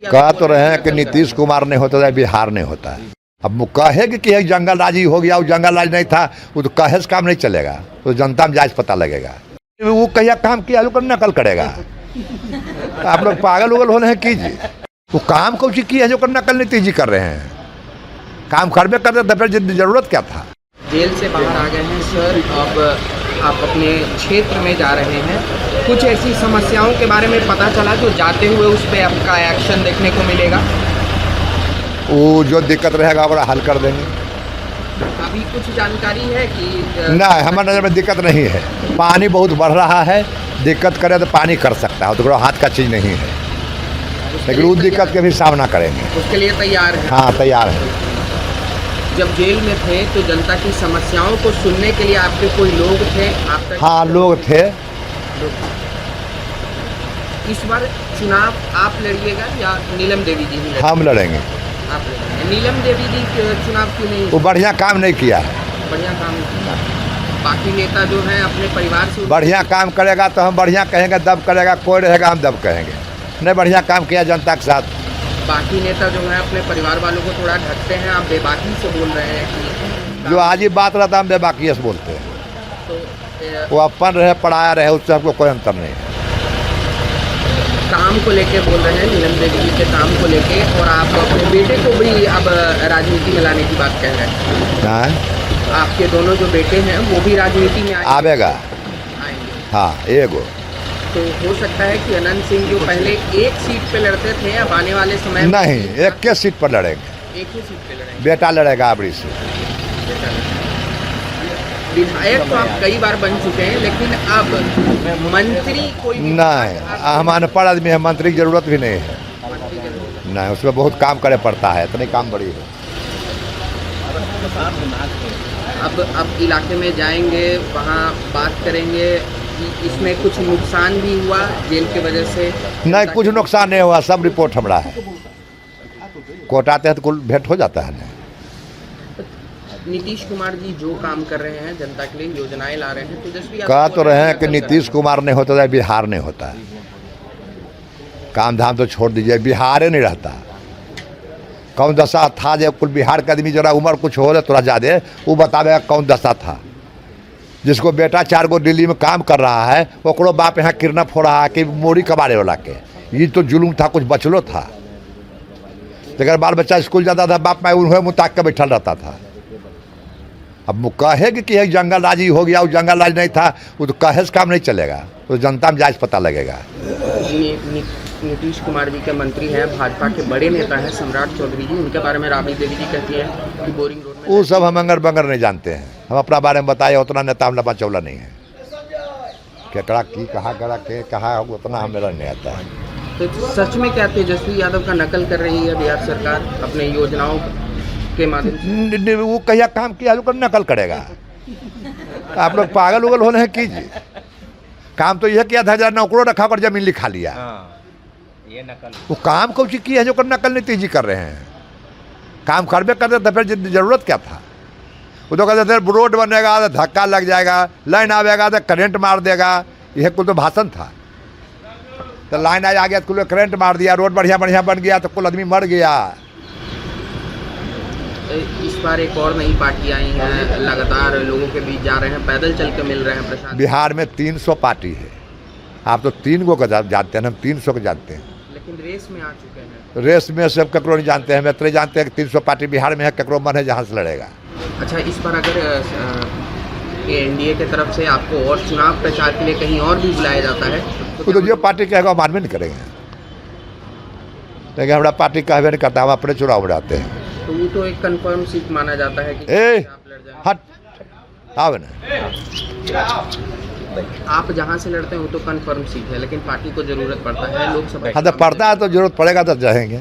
कह तो रहे हैं कि नीतीश कुमार नहीं होता है, बिहार नहीं होता है। अब कहेगी कि एक जंगल राजी हो गया, वो जंगल राज नहीं था, वो तो कहे से काम नहीं चलेगा, तो जनता में जायज पता लगेगा। वो कहिया काम किया लोग नकल करेगा। तो आप लोग पागल उगल हो रहे हैं कीजिए, वो काम कौन सी की है जो नकल नीतीश जी कर रहे हैं। काम करबे करते तो फिर जरूरत क्या था। जेल से बाहर आ गए हैं सर, अब आप अपने क्षेत्र में जा रहे हैं, कुछ ऐसी समस्याओं के बारे में पता चला जो जाते हुए उस पर आपका एक्शन देखने को मिलेगा। वो जो दिक्कत रहेगा बड़ा हल कर देंगे। अभी कुछ जानकारी है कि नहीं, हमारे नज़र में दिक्कत नहीं है। पानी बहुत बढ़ रहा है, दिक्कत करे तो पानी कर सकता है, तो हाथ का चीज़ नहीं है, लेकिन उस दिक्कत के भी सामना करेंगे। उसके लिए तैयार है? हाँ, तैयार है। जब जेल में थे तो जनता की समस्याओं को सुनने के लिए आपके कोई लोग थे? हाँ, लोग थे। इस बार चुनाव आप लड़िएगा या नीलम देवी जी ही? हम लड़ेंगे। आप लड़ेंगे। नीलम देवी जी चुनाव क्यों नहीं? वो बढ़िया काम नहीं किया है। बढ़िया काम नहीं किया। बाकी नेता जो हैं अपने परिवार से बढ़िया काम करेगा तो हम बढ़िया कहेंगे, दब करेगा कोई रहेगा हम दब कहेंगे। नहीं, बढ़िया काम किया जनता के साथ। बाकी नेता जो है अपने परिवार वालों को थोड़ा ढकते हैं, आप बेबाकी से बोल रहे हैं कि जो आज ही बात रहता हम बेबाकी से बोलते हैं। तो वो अपन रहे पढ़ाया रहे, उससे हमको कोई अंतर नहीं है। काम को लेके बोल रहे हैं, नीलम देवी जी के काम को लेके, और आप अपने बेटे को भी अब राजनीति में लाने की बात कह रहे हैं। आपके दोनों जो बेटे हैं वो भी राजनीति में आएगा। हाँ, एगो तो हो सकता है कि अनंत सिंह जो पहले एक सीट पे लड़ते थे अब आने वाले समय में नहीं, एक के सीट पर लड़ेंगे। एक ही सीट पे लड़ेंगे। बेटा लड़ेगा आबरी से। विधायक तो आप कई बार बन चुके हैं, लेकिन अब मंत्री कोई नहीं, हम अनपढ़ आदमी है, मंत्री की जरूरत भी नहीं है। नहीं, उसमें बहुत काम करे पड़ता है, इतने काम बड़ी है। अब इलाके में जाएंगे, वहाँ बात करेंगे कि इसमें कुछ नुकसान भी हुआ जेल की वजह से? नहीं, कुछ नुकसान नहीं हुआ, सब रिपोर्ट हमारा है। कोर्ट आते हैं तो कुल भेंट हो जाता है। नीतीश कुमार जी जो काम कर रहे हैं जनता के लिए, योजनाएं ला रहे हैं, तेजस्वी कह तो रहे हैं कि नीतीश कुमार नहीं होता है, बिहार नहीं होता है। काम धाम तो छोड़ दीजिए, बिहार ही नहीं रहता। कौन दशा था जब कुल बिहार का आदमी जरा उम्र कुछ हो रहा थोड़ा ज़्यादा, वो बतावेगा कौन दशा था। जिसको बेटा 4 गो दिल्ली में काम कर रहा है, वो बाप यहाँ किरना फोड़ रहा है कि मोरी कबाड़े वाला के। ये तो जुलूम था, कुछ बचलो था। अगर बाल बच्चा स्कूल जाता था, बाप मैं उन्हें मुताक के बैठल रहता था। अब कहेगी कि एक जंगल राजी हो गया, वो जंगल राज नहीं था, वो तो कहे से काम नहीं चलेगा, तो जनता में जायज पता लगेगा। नीतीश कुमार जी के मंत्री हैं, भाजपा के बड़े नेता हैं सम्राट चौधरी जी, उनके बारे में राबड़ी देवी जी कहती है कि बोरिंग रोड में वो सब हम अंगर बंगर नहीं जानते हैं। हम अपना बारे में बताए, उतना नेता हम लपा चौला नहीं है। केकड़ा की कहा करा के कहा उतना हमें नहीं आता है। तो सच में क्या तेजस्वी यादव का नकल कर रही है बिहार सरकार अपने योजनाओं के माध्यम से? वो कहिया काम किया लोग नकल करेगा। आप लोग पागल उगल हो रहे हैं कीजिए। काम तो यह किया था, जरा नौकरों रखा कर जमीन लिखा लिया। ये नकल। वो काम कौन सी की है जो नकल नीतीश जी कर रहे हैं। काम करबे करते तो फिर जरूरत क्या था। वो तो कहते थे रोड बनेगा तो धक्का लग जाएगा, लाइन आवेगा तो करंट मार देगा, यह कुल तो भाषण था। तो लाइन आ गया तो कुल करंट मार दिया, रोड बढ़िया बढ़िया बन गया तो कुल आदमी मर गया। इस बार एक और नई पार्टी आई हैं, लगातार लोगों के बीच जा रहे हैं, पैदल चल के मिल रहे हैं प्रशासन। बिहार में 300 पार्टी है। आप तो 3 गो को जानते हैं, हम 300 को जानते हैं। लेकिन रेस में आ चुके हैं। रेस में सब ककरो नहीं जानते हैं, हम इतने जानते हैं कि 300 पार्टी बिहार में है, ककरो मन है जहाँ से लड़ेगा। अच्छा, इस बार अगर एनडीए की तरफ से आपको और चुनाव प्रचार के लिए कहीं और भी बुलाया जाता है तो जो पार्टी कहेगा हम मानवे नहीं करेंगे, लेकिन हमारा पार्टी कहवे नहीं करता, हम अपने चुनाव लड़ाते हैं। तो वो तो एक कंफर्म सीट माना जाता है कि आप लड़ जाएं। हट आवे ना, आप जहाँ से लड़ते हैं वो तो कंफर्म सीट है, लेकिन पार्टी को जरूरत पड़ता है लोकसभा। हाँ, तो पड़ता है तो जरूरत पड़ेगा तो जाएंगे।